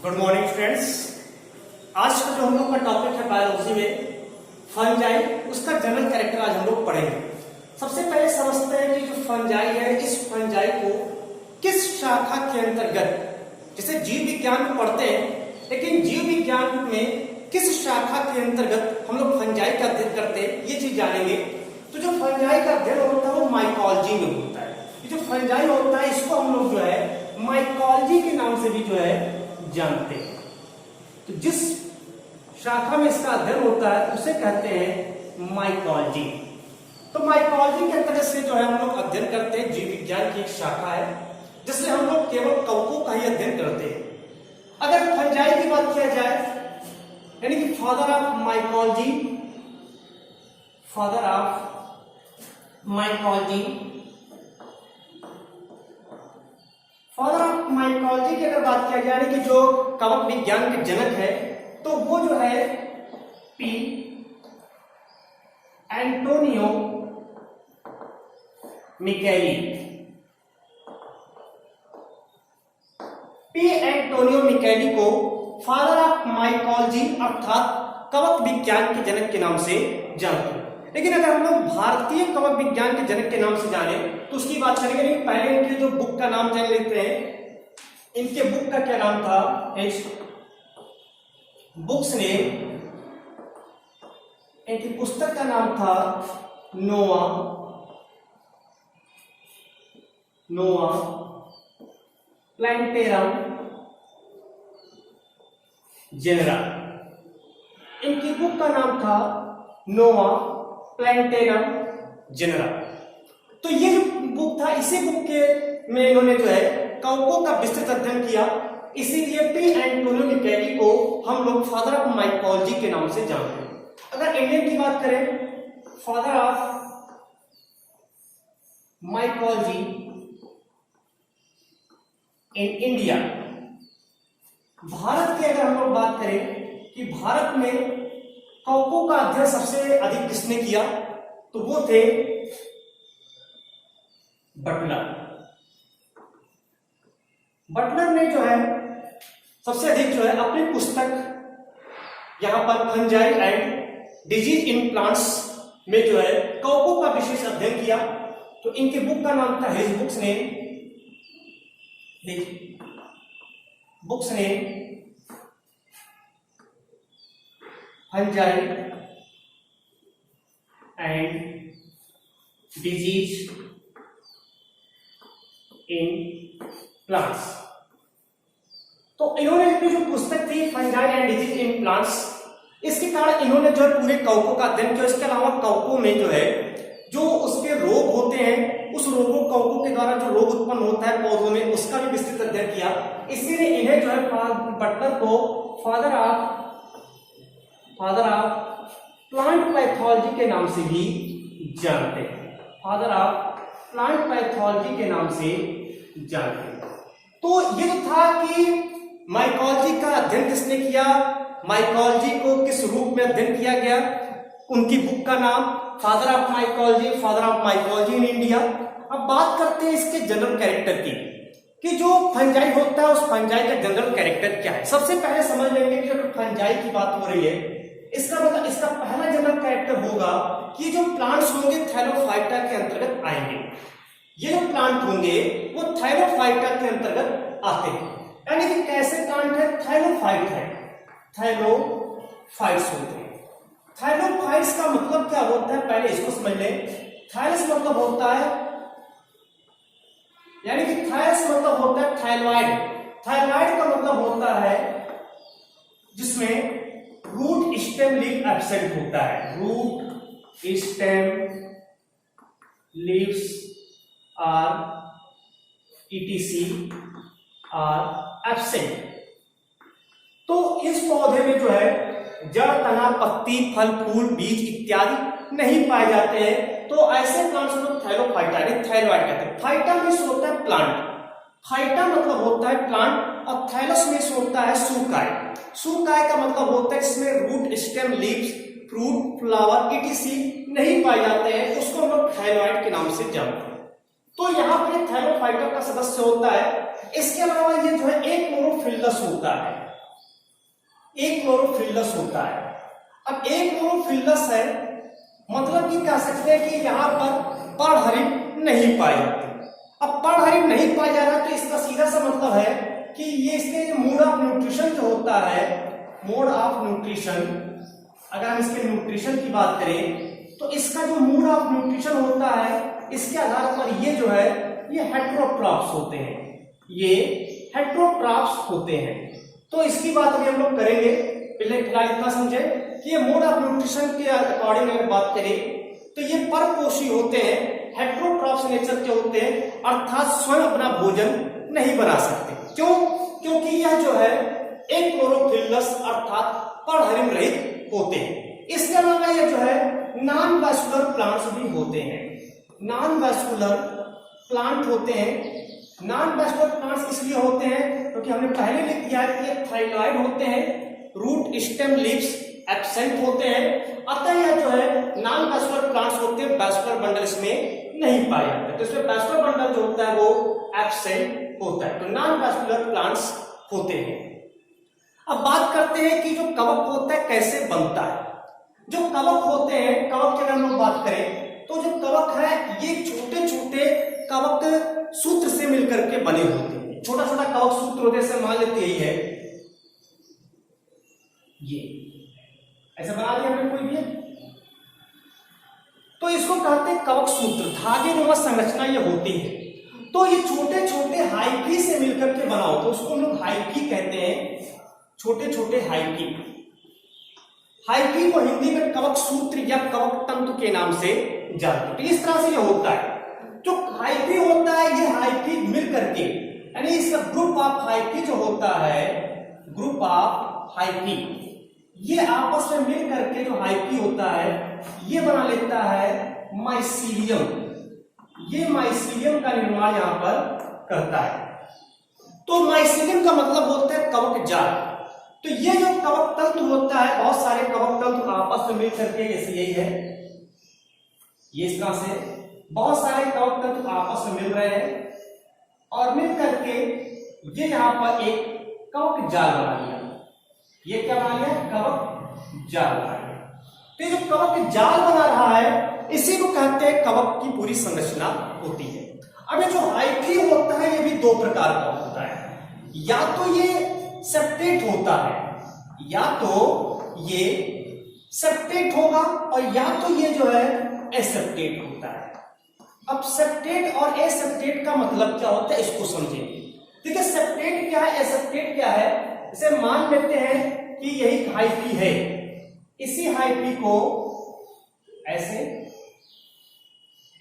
Good morning students. आज का जो हम लोग का टॉपिक है बायोलॉजी में फंजाई, उसका जनरल कैरेक्टर आज हम लोग पढ़ेंगे। सबसे पहले समझते हैं कि जो फंजाई है, इस फंजाई को किस शाखा के अंतर्गत, जैसे जीव विज्ञान में पढ़ते हैं, लेकिन जीव विज्ञान में किस शाखा के अंतर्गत हम लोग फंजाई का अध्ययन करते हैं, ये चीज जानेंगे। तो जो फंजाई का अध्ययन होता है वो माइकोलॉजी में होता है। जो फंजाई होता है इसको हम लोग जो है माइकोलॉजी के नाम से भी जो है जानते हैं। तो जिस शाखा में इसका अध्ययन होता है उसे कहते हैं माइकोलॉजी। तो माइकोलॉजी के अंतर्गत से जो है हम लोग अध्ययन करते हैं, जीव विज्ञान की एक शाखा है जिसमें हम लोग केवल कवकों का ही अध्ययन करते हैं। अगर फंजाई की बात किया जाए, यानी कि father of mycology, father of mycology, father of mycology की अगर बात किया जाए कि जो कवक विज्ञान के जनक है, तो वो जो है पी एंटोनियो मिकेली। पी एंटोनियो मिकेली को फादर ऑफ माइकोलॉजी अर्थात कवक विज्ञान के जनक के नाम से जानते हैं। लेकिन अगर हम लोग भारतीय कवक विज्ञान के जनक के नाम से जाने तो उसकी बात करेंगे। लेकिन पहले इनके जो बुक का नाम जान लेते हैं। इनके बुक का क्या नाम था? बुक्स नेम, इनकी पुस्तक का नाम था नोआ प्लांटेरम जेनेरा। इनकी बुक का नाम था नोआ प्लांटेरम जेनेरा। तो ये जो बुक था, इसी बुक के में इन्होंने जो है कवकों का विस्तृत अध्ययन किया। इसीलिए पी एंटोनियो मिकेली को हम लोग फादर ऑफ माइकोलॉजी के नाम से जानते हैं। अगर इंडियन की बात करें, father of mycology in India, Bharat की अगर हम लोग बात करें कि भारत में कवकों का अध्ययन सबसे अधिक किसने किया, तो वो थे बटलर। बटलर ने जो है सबसे अधिक जो है अपनी पुस्तक यहां पर fungi and disease in plants में जो है कवकों का विशेष अध्ययन किया। तो इनके बुक का नाम था हिज बुक्स ने fungi and disease in plants. तो इन्होंने अपनी जो पुस्तक थी fungi and disease in plants, इसके कारण इन्होंने जो है पूरे कवकों का अध्ययन किया। इसके अलावा कवकों में जो है जो उसके रोग होते हैं, उस रोगों कवकों के द्वारा जो रोग उत्पन्न होता है पौधों में, उसका भी विस्तृत अध्ययन किया। इसीलिए इन्हें जो है बटलर को फादर ऑफ प्लांट पैथोलॉजी के नाम से भी जानते हैं। फादर ऑफ प्लांट पैथोलॉजी के नाम से जानते हैं। तो ये जो था कि माइकोलॉजी का अध्ययन किसने किया, माइकोलॉजी को किस रूप में अध्ययन किया गया, उनकी बुक का नाम father of mycology in India. अब बात करते हैं इसके जनरल कैरेक्टर की, कि जो फंजाई होता है उस फंजाई का जनरल कैरेक्टर क्या है। सबसे पहले समझ लेंगे कि अगर फंजाई की बात हो रही है, इसका मतलब इसका पहला जनरल कैरेक्टर होगा कि जो प्लांट्स होंगे थैलोफाइटा के अंतर्गत आएंगे। ये जो प्लांट होंगे वो थैलोफाइटा के अंतर्गत आते हैं। यानी कि कैसे प्लांट है? थैलोफाइट है, थैलोफाइट्स होते हैं। थैलोफाइट्स का मतलब क्या होता है, पहले इसको समझ लें। थैलस मतलब होता है, यानी कि थैलस मतलब होता है थायरॉइड। थायरॉइड का मतलब होता है जिसमें रूट स्टेम लीफ एब्सेंट होता है। Root stem leaves are ETC are absent. तो इस पौधे में जो है जड़, तना, पत्ती, फल, फूल, बीज इत्यादि नहीं पाए जाते हैं। तो ऐसे प्लांट्स को थैलोफाइटा यानी थैलोइड कहते हैं। फाइटा मीन्स होता है प्लांट, फाइटा मतलब होता है प्लांट, और थैलस मीन्स होता है सूकाय। सूकाय का मतलब होता है इसमें root, stem, leaves, fruit, flower ETC नहीं पाए जाते हैं, उसको हम लोग थैलोइड के नाम से जानते हैं। तो यहाँ पे थैलोफाइटा का सदस्य होता है। इसके अलावा ये जो है एक मोनोफिलस होता है। एक्लोरोफिलस होता है। अब एक्लोरोफिलस है मतलब कि कह सकते हैं कि यहाँ पर पर्णहरिण नहीं पाए जाते। अब पर्णहरिण नहीं पाया जा रहा तो इसका सीधा सा मतलब है कि ये इसके मोड ऑफ न्यूट्रिशन जो होता है, मोड ऑफ न्यूट्रिशन, अगर हम इसके न्यूट्रिशन की बात करें तो इसका जो मोड ऑफ न्यूट्रिशन होता है इसके आधार पर ये जो है ये हेटेरोट्रॉप्स होते हैं, ये हेटेरोट्रॉप्स होते हैं। तो इसकी बात अभी हम लोग करेंगे। पहले फिलहाल इतना समझे कि ये मोड ऑफ न्यूट्रिशन के अकॉर्डिंग अगर बात करें तो ये परपोषी होते हैं, हेटेरोट्रॉप्स नेचर के होते हैं, अर्थात स्वयं अपना भोजन नहीं बना सकते। क्यों? क्योंकि यह जो है एक्लोरोफिलस अर्थात पर्णहरिण रहित होते हैं। इसके अलावा ये जो है नॉन वैस्कुलर प्लांट्स भी होते हैं, नॉन वैस्कुलर प्लांट होते हैं। नॉन वैस्कुलर प्लांट्स इसलिए होते हैं क्योंकि हमने पहले लिख दिया है कि थाइलॉइड होते हैं, रूट स्टेम लीव्स एब्सेंट होते हैं, अतः यह जो है नॉन वैस्कुलर प्लांट्स होते हैं, वैस्कुलर बंडल इसमें नहीं पाए जाते, तो इसमें वैस्कुलर बंडल जो होता है वो एब्सेंट होता है, तो नॉन वैस्कुलर प्लांट्स होते हैं। अब बात करते हैं कि जो कवक होता है कैसे बनता है। जो कवक होते हैं, कवक की अगर हम लोग बात करें तो जो कवक है ये छोटे छोटे कवक सूत्र से मिलकर के बने होते हैं। छोटा छोटा कवक सूत्र होते हैं, मान लेते यही है, ये ऐसा बना दिया हमने कोई भी, तो इसको कहते हैं कवक सूत्र, धागे नुमा संरचना ये होती है। तो ये छोटे छोटे हाइफी से मिलकर के बना होता है, उसको हम लोग हाइफी कहते हैं, छोटे छोटे हाइफी। हाइफी को हिंदी में कवक सूत्र या कवक तंतु के नाम से जानते हैं। तो इस तरह से ये होता है, जो हाइफी होता है ये हाइफी मिल करके, यानी इसका ग्रुप ऑफ हाइफी जो होता है, ग्रुप ऑफ हाइफी, ये आपस में मिल करके जो हाइफी होता है ये बना लेता है माइसीलियम। ये माइसीलियम का निर्माण यहां पर करता है। तो माइसीलियम का मतलब होता है कवक जाल। तो ये जो कवक तंतु होता है, बहुत सारे कवक तंतु आपस में मिल करके, जैसे यही है, ये इस तरह से बहुत सारे कवक तंतु आपस में मिल रहे हैं और मिल करके ये यहां पर एक कवक जाल बना लिया। ये क्या बना लिया? कवक जाल बना लिया। तो ये जो कवक जाल बना रहा है इसी को कहते हैं कवक की पूरी संरचना होती है। अब ये जो हाइफी होता है ये भी दो प्रकार का होता है, या तो ये सेप्टेट होता है, या तो ये सेप्टेट होगा और या तो ये जो है एसेप्टेट होता है। अब सेप्टेट और एसेप्टेट का मतलब क्या होता है इसको समझेंगे। देखिए सेप्टेट क्या है, एसेप्टेट क्या है। इसे मान लेते हैं कि यही हाइफी है, इसी हाइफी को ऐसे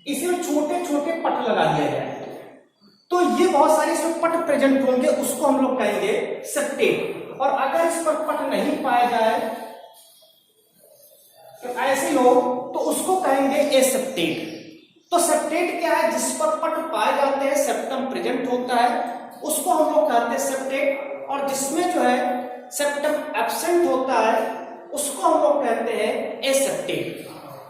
इसमें छोटे छोटे पट लगा दिया जाए तो ये बहुत सारे इसमें पट प्रेजेंट होंगे, उसको हम लोग कहेंगे सेप्टेट। और अगर इस पर पट नहीं पाया जाए तो ऐसे हो तो उसको कहेंगे एसेप्टेट। तो सेप्टेट क्या है? जिस पर पट पाए जाते हैं, सेप्टम प्रेजेंट होता है, उसको हम लोग कहते हैं सेप्टेट। और जिसमें जो है सेप्टम एब्सेंट होता है उसको हम लोग कहते हैं एसेप्टेट।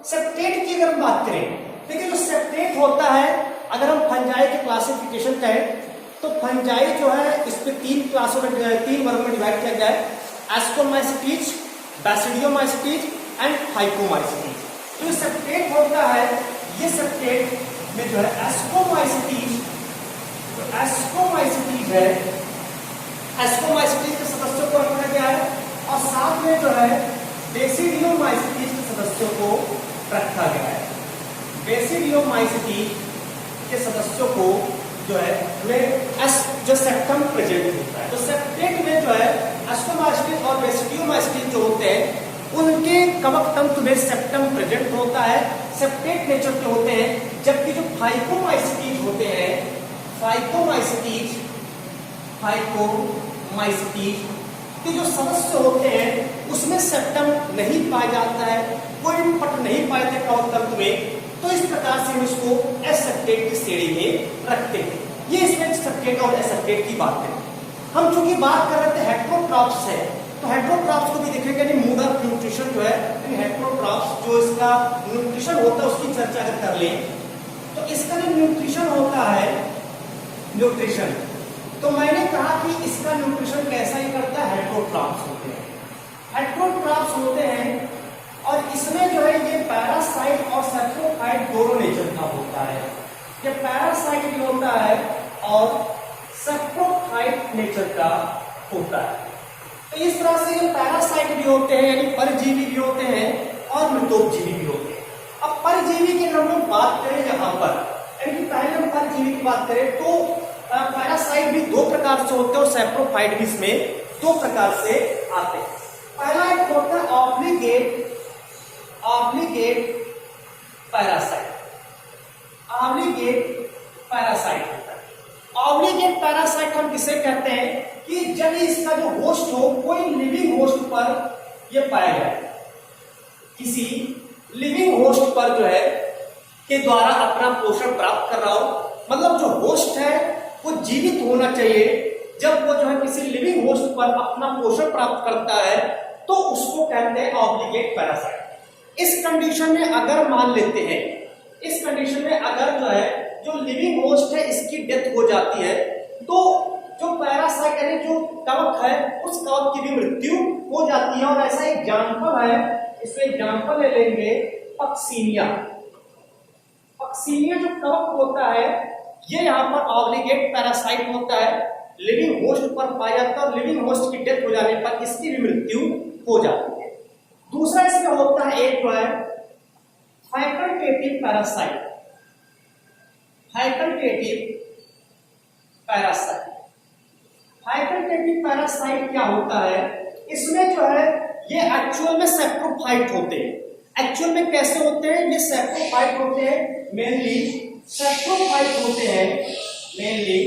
सेप्टेट की अगर बात करें, देखिए जो सेप्टेट होता है, अगर हम फंजाई के क्लासिफिकेशन करें तो फंजाई जो है इस पे तीन क्लासों में, तीन वर्ग में डिवाइड किया गया है, एस्कोमाइसिटीज, बैसिडियोमाइसिटीज एंड फाइकोमाइसिटीज। तो सेप्टेट होता है, ये सेप्टेट में जो है एस्कोमाइसिटीज, तो एस्कोमाइसिटीज है, एस्कोमाइसिटीज के सदस्यों को रखा गया है और साथ में जो है बेसिडियोमाइसिटीज के सदस्यों को रखा गया है। बेसिडियोमाइसिटीज के सदस्यों को जो है जो सेप्टम प्रेजेंट होता है। तो सेप्टेट में जो है एस्कोमाइसिटीज और बेसिडियोमाइसिटीज जो होते हैं उनके कवक तंतु में सेप्टम प्रेजेंट होता है, सेप्टेट नेचर के होते हैं। जबकि जो फाइकोमाइसिटीज होते हैं, फाइकोमाइसिटीज के जो सदस्य होते हैं उसमें सेप्टम नहीं पाया जाता है, कोई भी पट नहीं पाए थे कवक तंतु में, तो इस प्रकार से हम इसको एसेप्टेट की श्रेणी में रखते हैं। ये इसमें सेप्टेट और एसेप्टेट की बात है। हम चूंकि बात कर रहे थे हेटेरोट्रॉप्स है, तो हेटेरोट्रॉप्स को भी देखेंगे, यानी मोड ऑफ न्यूट्रिशन जो है, हेटेरोट्रॉप्स जो इसका न्यूट्रिशन होता है उसकी चर्चा अगर कर लें तो इसका जो न्यूट्रिशन होता है, न्यूट्रिशन, तो मैंने कहा कि इसका न्यूट्रिशन कैसा ही करता है, हेटेरोट्रॉप्स होते हैं। सेप्रोट्राप्स होते हैं और इसमें जो है ये पैरासाइट और सेप्रोफाइट दोनों नेचर का होता है। ये पैरासाइट भी होता है और सेप्रोफाइट नेचर का होता है। तो इस तरह से ये पैरासाइट भी होते हैं यानी परजीवी भी होते हैं और मृतोपजीवी भी होते हैं। अब परजीवी की अगर हम लोग बात करें यहाँ पर, यानी कि पहले हम परजीवी की बात करें तो पैरासाइट भी दो प्रकार से होते हैं और सेप्रोफाइट भी इसमें दो प्रकार से आते हैं। पहला एक होता है ऑब्लिगेट पैरासाइट। ऑब्लिगेट पैरासाइट होता है। ऑब्लिगेट पैरासाइट हम किसे कहते हैं कि जब इसका जो होस्ट हो कोई लिविंग होस्ट पर यह पाया जाए, किसी लिविंग होस्ट पर जो है के द्वारा अपना पोषण प्राप्त कर रहा हो, मतलब जो होस्ट है वो जीवित होना चाहिए। जब वो जो है किसी लिविंग होस्ट पर अपना पोषण प्राप्त करता है तो उसको कहते हैं ऑब्लिगेट पैरासाइट। इस कंडीशन में अगर मान लेते हैं, इस कंडीशन में अगर जो है जो लिविंग होस्ट है इसकी डेथ हो जाती है तो जो पैरासाइट यानी जो कवक है उस कवक की भी मृत्यु हो जाती है। और ऐसा एग्जाम्पल है, इसमें एग्जाम्पल ले लेंगे पक्सीनिया। पक्सीनिया जो कवक होता है ये यहाँ पर ऑब्लिगेट पैरासाइट होता है, लिविंग होस्ट पर पाया जाता है और लिविंग होस्ट की डेथ हो जाने पर इसकी भी मृत्यु हो जाती है। दूसरा इसमें होता है एक जो है facultative parasite. Facultative parasite, facultative parasite क्या होता है, इसमें जो है ये एक्चुअल में सेप्रोफाइट होते हैं। एक्चुअल में कैसे होते हैं, ये सेप्रोफाइट होते हैं, मेनली सेप्रोफाइट होते हैं, मेनली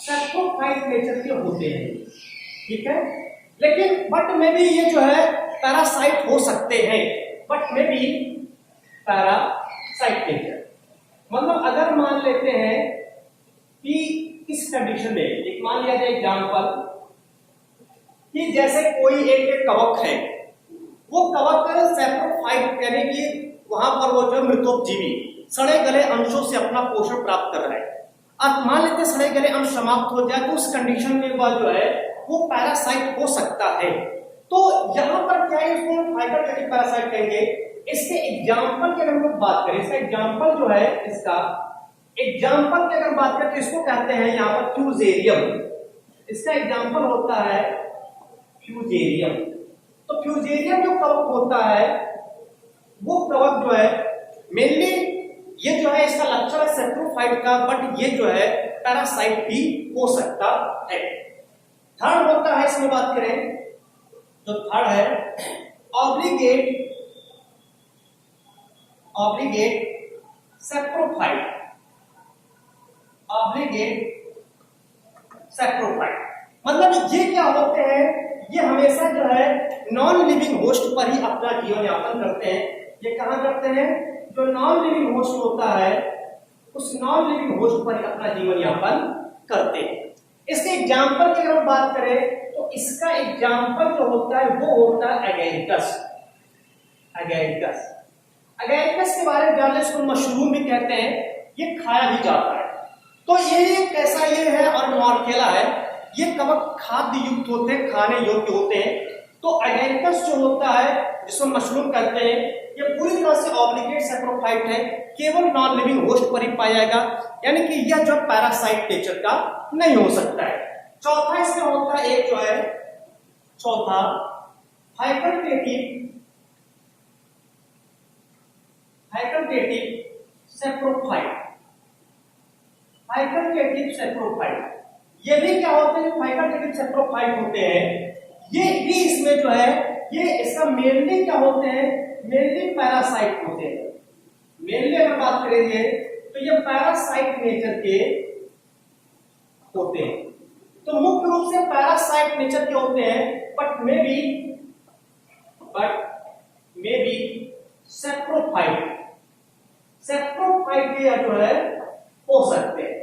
सेप्रोफाइट नेचर के होते हैं, ठीक है। लेकिन बट में भी ये जो है पैरासाइट हो सकते हैं, बट में भी पैरासाइट नेचर। मतलब अगर मान लेते हैं कि इस कंडीशन में एक मान लिया जाए एग्जाम्पल कि जैसे कोई एक कवक है, वो कवक सेप्रोफाइट यानी कि वहां पर वो जो मृतोपजीवी सड़े गले अंशों से अपना पोषण प्राप्त कर रहा है। अब मान लेते सड़े गले अंश समाप्त हो जाए तो उस कंडीशन में वह जो है वो पैरासाइट हो सकता है। तो यहां पर क्या है, इसको हम फैकल्टेटिव पैरासाइट कहेंगे। इसके एग्जाम्पल की अगर हम लोग बात करें, इसका एग्जाम्पल जो है, इसका एग्जाम्पल की अगर बात करें तो इसको कहते हैं यहाँ पर फ्यूजेरियम। इसका एग्जाम्पल होता है फ्यूजेरियम। तो फ्यूजेरियम जो कवक होता है वो कवक जो है मेनली ये जो है इसका लक्षण है सेप्रोफाइट का, बट ये जो है पैरासाइट भी हो सकता है। थर्ड होता है, इसमें बात करें तो थर्ड है ऑब्लिगेट सेप्रोफाइट। ऑब्लिगेट सेप्रोफाइट मतलब ये क्या होते हैं, ये हमेशा जो है नॉन लिविंग होस्ट पर ही अपना जीवन यापन करते हैं। ये कहां करते हैं, जो नॉन लिविंग होस्ट होता है उस नॉन लिविंग होस्ट पर ही अपना जीवन यापन करते हैं। इसके एग्जाम्पल की अगर हम बात करें तो इसका एग्जाम्पल जो होता है वो होता है एगैरिकस। एगैरिकस, एगैरिकस के बारे में जान लें, इसको मशरूम भी कहते हैं, ये खाया भी जाता है। तो ये कैसा ये है और मॉर्केला है, ये कवक खाद्य युक्त होते हैं, खाने योग्य होते हैं। तो एगैरिकस जो होता है जिसको मशरूम कहते हैं, ये पूरी तरह से ऑब्लिगेट सेप्रोफाइट है, केवल नॉन लिविंग होस्ट पर ही पाया जाएगा, यानी कि यह जो पैरासाइट नेचर का नहीं हो सकता है। चौथा इसमें होता है एक जो है चौथा फैकल्टेटिव सेप्रोफाइट। फैकल्टेटिव सेप्रोफाइट ये भी क्या होते हैं, फैकल्टेटिव सेप्रोफाइट होते हैं, ये भी इसमें जो है ये इसका मेनली क्या होते हैं, मेनली पैरासाइट होते हैं। मेनली अगर बात करेंगे तो ये पैरासाइट नेचर के होते हैं। तो मुख्य रूप से पैरासाइट नेचर के होते हैं, बट मे बी सेप्रोफाइट जो है हो सकते हैं।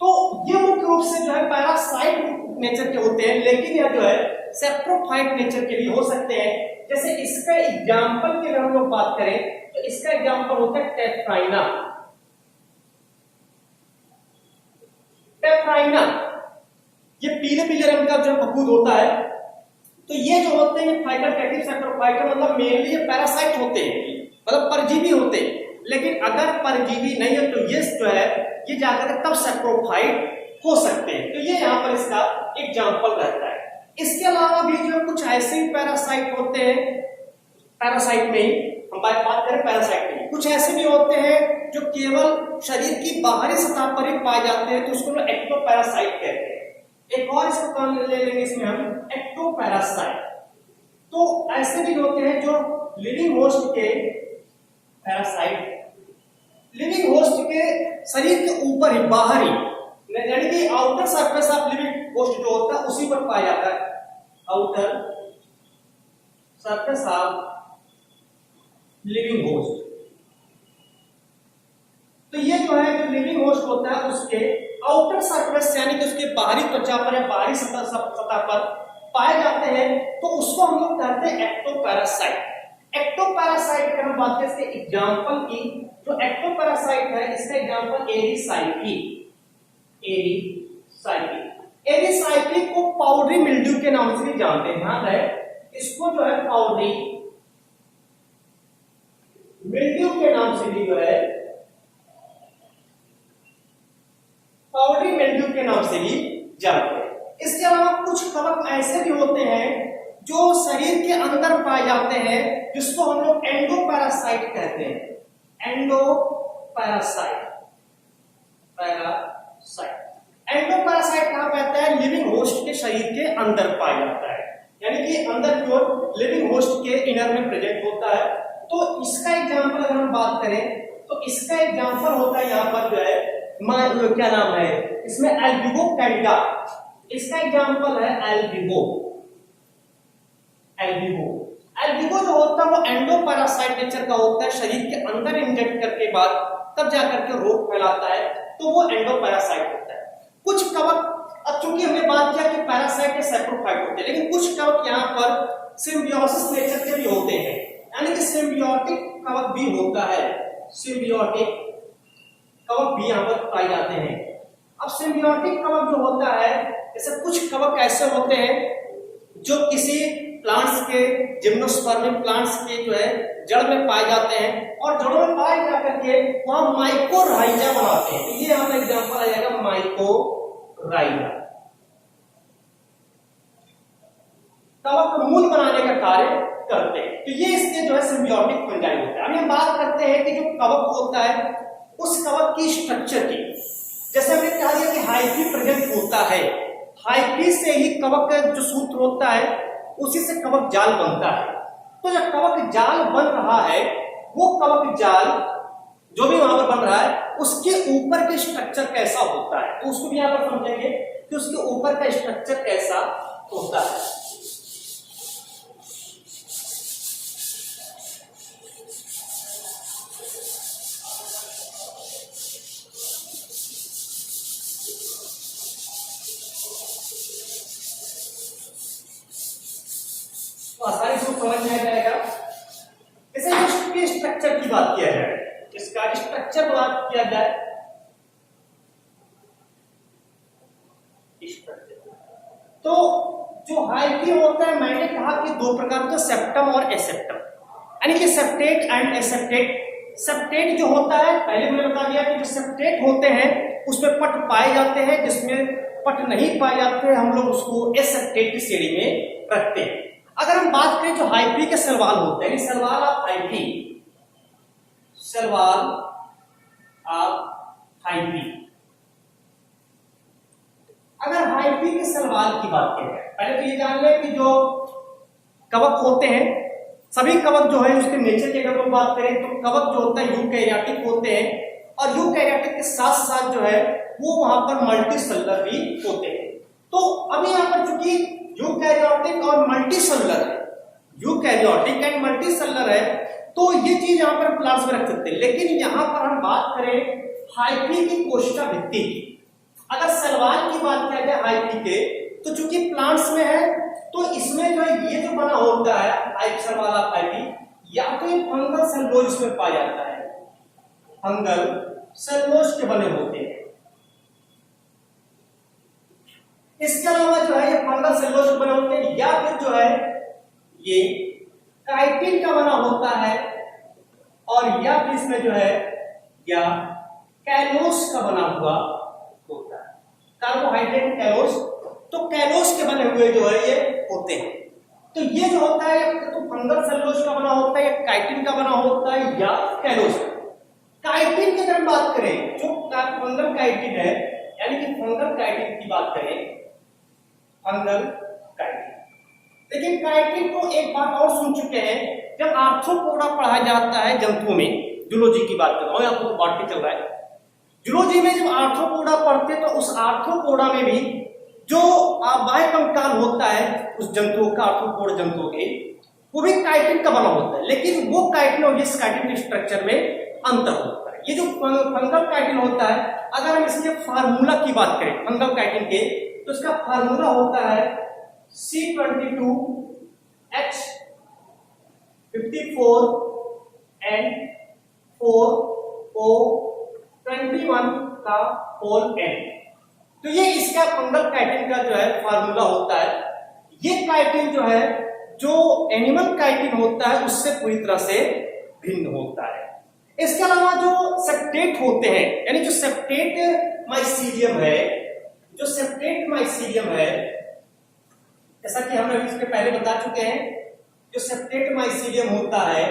तो ये मुख्य रूप से जो है पैरासाइट नेचर के होते हैं, लेकिन यह जो है सेप्रोफाइट नेचर के भी हो सकते हैं। जैसे इसका एग्जाम्पल की अगर हम लोग बात करें तो इसका एग्जाम्पल होता है टेफ्राइना। टेफ्राइना ये पीले पीले रंग का जो फफूंद होता है, तो ये जो होते हैं फाइटोकेटिव सैप्रोफाइटा मतलब मेनली ये पैरासाइट होते हैं, मतलब परजीवी होते हैं। लेकिन अगर परजीवी नहीं है तो ये जो है ये जाकर तब सैप्रोफाइट हो सकते हैं। तो ये यहाँ पर इसका एग्जाम्पल रहता है। इसके अलावा भी जो कुछ ऐसे पैरासाइट होते हैं, पैरासाइट में हम बात करें पैरासाइट में कुछ ऐसे भी होते हैं जो केवल शरीर की बाहरी सतह पर ही पाए जाते हैं, तो उसको लोग एक्टोपैरासाइट कहते हैं। एक और इसको काम ले लेंगे इसमें हम एक्टोपैरासाइट। तो ऐसे भी होते हैं जो लिविंग होस्ट के पैरासाइट लिविंग होस्ट के शरीर के ऊपर ही बाहरी यानी कि outer surface of living host जो होता है उसी पर पाया जाता है, outer surface of living host. तो ये जो है जो लिविंग होस्ट होता है उसके आउटर सरफेस यानी कि उसके बाहरी त्वचा पर या बाहरी सतह पर पाए जाते हैं, तो उसको हम लोग कहते हैं एक्टोपैरासाइट। एक्टोपैरासाइट की हम बात करें इसके एग्जांपल की, जो एक्टोपैरासाइट है इसका एग्जांपल एरिसाइकी। एरिसाइकी को पाउडरी मिल्ड्यू के नाम से भी जानते हैं। ध्यान रहे इसको जो है पाउडरी मिल्ड्यू के नाम से भी जो है पाउडरी मिल्ड्यू के नाम से भी जानते हैं। इसके अलावा कुछ कवक ऐसे भी होते हैं जो शरीर के अंदर पाए जाते हैं, जिसको हम लोग एंडोपैरासाइट कहते हैं। एंडोपैरासाइट एंडोपैरासाइट कहां पाता है? लिविंग होस्ट के शरीर के अंदर पाया जाता है, यानी कि अंदर की ओर लिविंग होस्ट के इनर में प्रेजेंट होता है। तो इसका एग्जांपल अगर हम बात करें तो इसका एग्जांपल होता है यहाँ पर जो है क्या नाम है इसमें एल्ब्यूगो कैंडिडा। इसका एग्जांपल है एल्ब्यूगो। एल्ब्यूगो जो होता है वो एंडोपैरासाइट नेचर का होता है, शरीर के अंदर इंजेक्ट करके बाद तब जाकर के रोग फैलाता है, तो वो एंडोपैरासाइट होता है। कुछ कवक, अब चूंकि हमने बात किया कि पैरासाइट या सैप्रोफाइट होते हैं, लेकिन कुछ कवक यहाँ पर सिम्बियोसिस नेचर के भी होते हैं, यानी कि सिम्बियोटिक कवक भी होता है। सिम्बियोटिक कवक भी यहाँ पर पाए जाते हैं। अब सिम्बियोटिक कवक जो होता है, जैसे कुछ कवक ऐसे होते हैं जो किसी प्लांट्स के जिम्नोस्पर्मिक प्लांट्स के जो है जड़ में पाए जाते हैं, और जड़ों में पाए जाकर के वहां माइकोराइजा बनाते हैं। तो ये यहाँ पर एग्जांपल आ जाएगा माइकोराइजा। कवक मूल बनाने का कार्य करते हैं, तो ये इसके जो है सिम्बियोटिक फंजाई होता है। अब हम बात करते हैं कि जो कवक होता है उस कवक की स्ट्रक्चर की, जैसे हमने कहा दिया कि हाइफी प्रेजेंट होता है, हाइफी से ही कवक जो सूत्र होता है उसी से कवक जाल बनता है। तो जब कवक जाल बन रहा है, वो कवक जाल जो भी वहां पर बन रहा है उसके ऊपर के स्ट्रक्चर कैसा होता है, तो उसको भी यहां पर समझेंगे कि उसके ऊपर का स्ट्रक्चर कैसा होता है। आसानी से समझ में आ जाएगा। इसे इसके स्ट्रक्चर की बात किया जाए, इसका स्ट्रक्चर बात किया जाए, तो जो हाइफी होता है मैंने कहा कि दो प्रकार का, सेप्टम और एसेप्टम, यानी कि सेप्टेट एंड एसेप्टेट। सेप्टेट जो होता है पहले मैंने बता दिया कि जो सेप्टेट होते हैं उसमें पट पाए जाते हैं, जिसमें पट नहीं पाए जाते हम लोग उसको एसेप्टेट की श्रेणी में रखते हैं। अगर हम बात करें जो हाइफी के सलवाल होते हैं, salwar of hyphae, salwar of hyphae, अगर हाइफी के सलवाल की बात करें, पहले तो ये जान लें कि जो कवक होते हैं सभी कवक जो है उसके नेचर की अगर हम बात करें तो कवक जो होता है यूकैरियोटिक होते हैं, और यूकैरियोटिक के साथ साथ जो है वो वहां पर मल्टीसेलुलर भी होते हैं। तो अभी यहां पर चूंकि यूकैरियोटिक और मल्टीसेलुलर है, यूकैरियोटिक एंड मल्टीसेलुलर है, तो ये चीज यहां पर प्लांट्स में रख सकते हैं। लेकिन यहां पर हम बात करें हाइफी की कोशिका भित्ति की, अगर सलवाल की बात किया जाए हाइफी के, तो चूंकि प्लांट्स में है तो इसमें जो है ये जो बना होता है सलवाल ऑफ हाइफी, या तो ये फंगल सेलुलोज में पाया जाता है, फंगल सेलुलोज के बने होते हैं। इसके अलावा जो है ये फंगल सेलुलोज बने होते हैं, या फिर जो है ये काइटिन का बना होता है, और या फिर इसमें जो है या कैलोस का बना हुआ होता है। कार्बोहाइड्रेट कैलोस, तो कैलोस के बने हुए जो है ये होते हैं। तो ये जो होता है तो फंगल सेलुलोज का बना होता है, या काइटिन का बना होता है, या कैलोस। काइटिन की अगर बात करें, जो फंगल काइटिन है, यानी कि फंगल काइटिन की बात करें, फंगल काइटिन, लेकिन काइटिन को एक बात और सुन चुके हैं, जब आर्थ्रोपोडा पढ़ा जाता है जंतुओं में, जूलॉजी की बात कर रहा हूं, आपको बॉटनी चल रहा है, जूलॉजी में जब आर्थ्रोपोडा पढ़ते तो उस आर्थ्रोपोडा में भी जो बाह्य कंकाल होता है उस जंतुओं का, आर्थ्रोपोड जंतुओं के, वो भी काइटिन का बना होता है, लेकिन वो काइटिन और इस काइटिन के स्ट्रक्चर में अंतर होता है। ये जो फंगल काइटिन होता है, अगर हम इसके फार्मूला की बात करें फंगल काइटिन के, तो इसका फार्मूला होता है C22H54N4O21 का होल N। तो ये इसका फंगल काइटिन का जो है फार्मूला होता है। ये काइटिन जो है, जो एनिमल काइटिन होता है उससे पूरी तरह से भिन्न होता है। इसके अलावा जो सेप्टेट होते हैं, यानी जो सेप्टेट माइसीलियम है, जो सेप्टेट माइसीलियम है, जैसा कि हमने इसके पहले बता चुके हैं, जो सेप्टेट माइसीलियम होता है,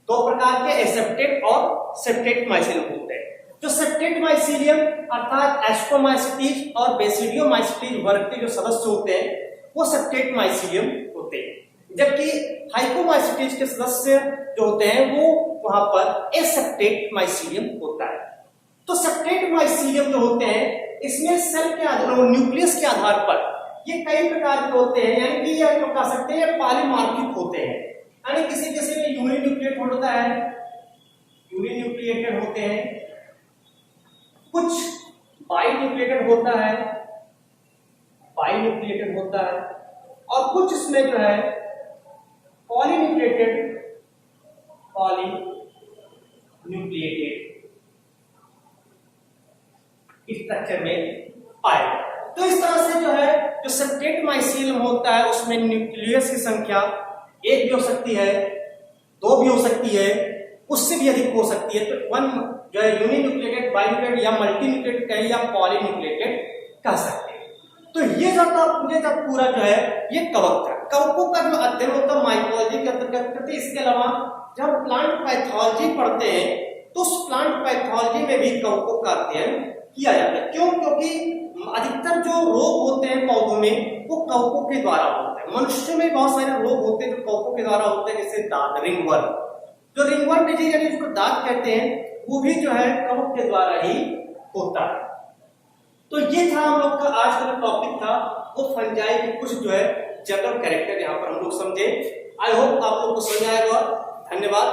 दो प्रकार के एसेप्टेट और सेप्टेट माइसीलियम होते हैं। जो सेप्टेट माइसीलियम अर्थात एस्ट्रोमाइसिटीज और बेसिडियोमाइसिटीज वर्ग के जो सदस्य होते हैं वो सेप्टेट माइसीलियम होते हैं, जबकि हाइपोमाइसिटीज के सदस्य जो होते हैं वो वहां पर एसेप्टेट माइसीलियम होता है। तो सेप्टेट माइसीलियम जो होते हैं, इसमें सेल के आधार, न्यूक्लियस के आधार पर ये कई प्रकार के होते हैं, यानी कि ये तो कह सकते हैं पॉलीमार्फिक होते हैं, यानी किसी किसी में यूनिन्यूक्लिएट होता है, यूनिन्यूक्लिएटेड होते हैं, कुछ बाइन्यूक्लिएटेड होता है, बाइन्यूक्लिएटेड होता है, और कुछ इसमें जो है पॉलीन्यूक्लिएटेड, पॉलीन्यूक्लिएटेड स्ट्रक्चर में पाए। तो इस तरह से जो है जो सेप्टेट माइसीलियम होता है उसमें न्यूक्लियस की संख्या एक भी हो सकती है, दो भी हो सकती है, उससे भी अधिक हो सकती है। तो वन जो है यूनिन्यूक्लिएटेड, बाइन्यूक्लिएटेड या मल्टीन्यूक्लिएटेड कहें या पॉलीन्यूक्लिएटेड कह सकते हैं। तो ये जब पूरा जो है ये कवक था। कवकों का जो अध्ययन होता है माइकोलॉजी के अंतर्गत करते हैं। इसके अलावा जब प्लांट पैथोलॉजी पढ़ते हैं तो उस प्लांट पैथोलॉजी में भी कवकों का अध्ययन किया जाता है। क्यों? क्योंकि अधिकतर जो रोग होते हैं पौधों में वो कवकों के द्वारा होते हैं। मनुष्य में बहुत सारे रोग होते हैं जो कवकों के द्वारा होते हैं, जैसे दांत, रिंगवर्म, जो रिंगवर्म डिजीज यानी जिसको दांत कहते हैं, वो भी जो है कवक के द्वारा ही होता है। तो ये था हम लोग का आज का जो टॉपिक था, वो फंजाई के कुछ जो है जनरल कैरेक्टर यहाँ पर हम लोग समझे। आई होप आप लोग को समझ आएगा। धन्यवाद।